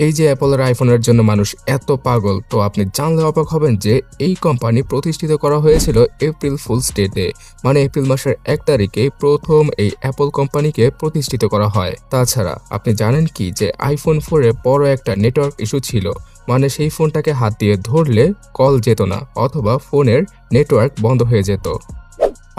এই যে অ্যাপলের আইফোনের জন্য মানুষ এত পাগল, তো আপনি জানলে অবাক হবেন যে এই কোম্পানি প্রতিষ্ঠিত করা হয়েছিল এপ্রিল ফুলস ডেতে, মানে এপ্রিল মাসের 1 তারিখে প্রথম এই অ্যাপল কোম্পানিকে প্রতিষ্ঠিত করা হয়। তাছাড়া আপনি জানেন কি যে আইফোন 4 এ বড় একটা নেটওয়ার্ক ইস্যু ছিল, মানে সেই ফোনটাকে হাত দিয়ে ধরলে কল যেত না অথবা ফোনের নেটওয়ার্ক বন্ধ হয়ে যেত।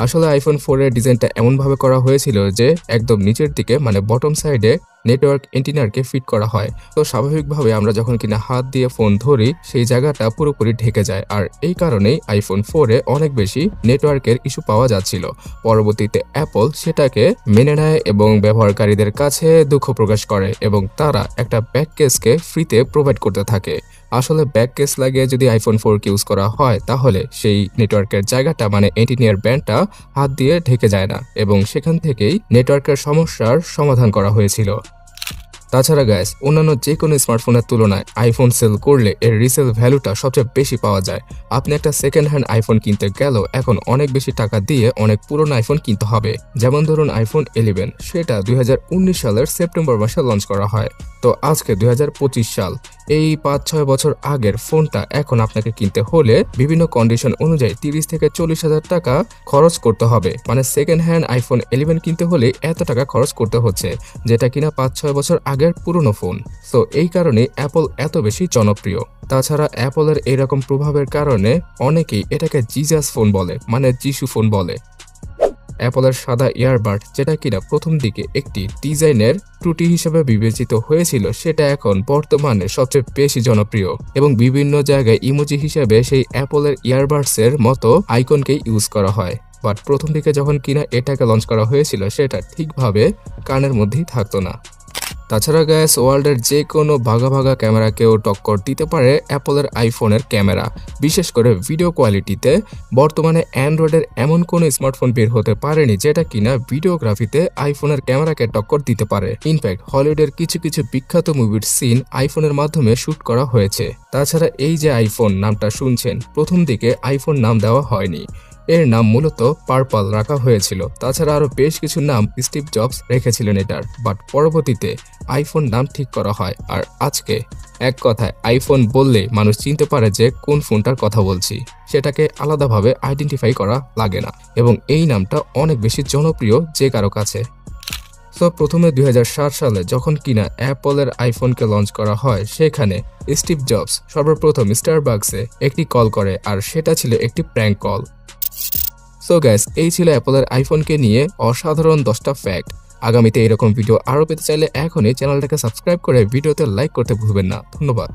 আসলে আইফোন 4 এর ডিজাইনটা এমনভাবে করা হয়েছিল যে একদম নিচের দিকে মানে বটম সাইডে নেটওয়ার্ক এন্টিনারকে ফিট করা হয়। তো স্বাভাবিকভাবে আমরা যখন কিনা হাত দিয়ে ফোন ধরি সেই জায়গাটা পুরোপুরি ঢেকে যায়, আর এই কারণেই আইফোন 4 এ অনেক বেশি নেটওয়ার্কের ইস্যু পাওয়া যাচ্ছিল। পরবর্তীতে অ্যাপল সেটাকে মেনে নেয় এবং ব্যবহারকারীদের কাছে দুঃখ প্রকাশ করে এবং তারা একটা ব্যাক কেসকে ফ্রিতে প্রোভাইড করতে থাকে। আসলে ব্যাক কেস লাগিয়ে যদি আইফোন 4 কে ইউজ করা হয় তাহলে সেই নেটওয়ার্কের জায়গাটা মানে এন্টিনিয়ার ব্যান্ডটা হাত দিয়ে ঢেকে যায় না এবং সেখান থেকেই নেটওয়ার্কের সমস্যার সমাধান করা হয়েছিল। তাছাড়া গাইস, অন্যান্য যে কোনো স্মার্টফোনের তুলনায় আইফোন সেল করলে এর রিসেল ভ্যালুটা সবচেয়ে বেশি পাওয়া যায়। আপনি একটা সেকেন্ড হ্যান্ড আইফোন কিনতে গেলেও এখন অনেক বেশি টাকা দিয়ে অনেক পুরনো আইফোন কিনতে হবে। যেমন ধরুন আইফোন 11, সেটা 2019 সালের সেপ্টেম্বর মাসে লঞ্চ করা হয়। তো আজকে 2025 সাল, এই 5-6 বছর আগের ফোনটা এখন আপনাকে কিনতে হলে বিভিন্ন কন্ডিশন অনুযায়ী 30 থেকে 40 হাজার টাকা খরচ করতে হবে। মানে সেকেন্ড হ্যান্ড আইফোন 11 কিনতে হলে এত টাকা খরচ করতে হচ্ছে, যেটা কিনা 5-6 বছর আগের পুরনো ফোন। তো এই কারণে অ্যাপল এত বেশি জনপ্রিয়। তাছাড়া অ্যাপলের এরকম প্রভাবের কারণে অনেকেই এটাকে জিজাস ফোন বলে, মানে যিশু ফোন বলে। অ্যাপলের সাদা ইয়ারবাড, যেটা কিনা প্রথম দিকে একটি ডিজাইনের ত্রুটি হিসেবে বিবেচিত হয়েছিল, সেটা এখন বর্তমানে সবচেয়ে বেশি জনপ্রিয় এবং বিভিন্ন জায়গায় ইমোজি হিসেবে সেই অ্যাপলের ইয়ারবাডসের মতো আইকনকেই ইউজ করা হয়। বাট প্রথম দিকে যখন কিনা এটাকে লঞ্চ করা হয়েছিল সেটা ঠিকভাবে কানের মধ্যেই থাকতো না। তাছাড়া গ্যাস, ওয়ার্ল্ডের যে কোনো ভাগা ভাগা ক্যামেরাকেও টক্কর দিতে পারে অ্যাপলের আইফোনের ক্যামেরা, বিশেষ করে ভিডিও কোয়ালিটিতে। বর্তমানে অ্যান্ড্রয়েডের এমন কোনো স্মার্টফোন বের হতে পারেনি যেটা কিনা ভিডিওগ্রাফিতে আইফোনের ক্যামেরাকে টক্কর দিতে পারে। ইনফ্যাক্ট হলিউডের কিছু কিছু বিখ্যাত মুভির সিন আইফোনের মাধ্যমে শ্যুট করা হয়েছে। তাছাড়া এই যে আইফোন নামটা শুনছেন, প্রথম দিকে আইফোন নাম দেওয়া হয়নি, এর নাম মূলত পার্পল রাখা হয়েছিল। তাছাড়া আরো বেশ কিছু নাম স্টিভ জবস রেখেছিলেন এটার, বাট পরবর্তীতে আইফোন নাম ঠিক করা হয়। আর আজকে এক কথায় আইফোন বললে মানুষ চিনতে পারে যে কোন ফোনটার কথা বলছি, সেটাকে আলাদাভাবে আইডেন্টিফাই করা লাগে না এবং এই নামটা অনেক বেশি জনপ্রিয় যে কারো কাছে। তো প্রথমে 2007 সালে যখন কিনা অ্যাপলের আইফোনকে লঞ্চ করা হয়, সেখানে স্টিভ জবস সর্বপ্রথম স্টারবাকসে একটি কল করে, আর সেটা ছিল একটি প্র্যাঙ্ক কল। সো গাইস, এই ছিল অ্যাপলের আইফোনকে নিয়ে অসাধারণ 10টা ফ্যাক্ট। আগামীতে এরকম ভিডিও আরও পেতে চাইলে এখনই চ্যানেলটাকে সাবস্ক্রাইব করে ভিডিওতে লাইক করতে ভুলবেন না। ধন্যবাদ।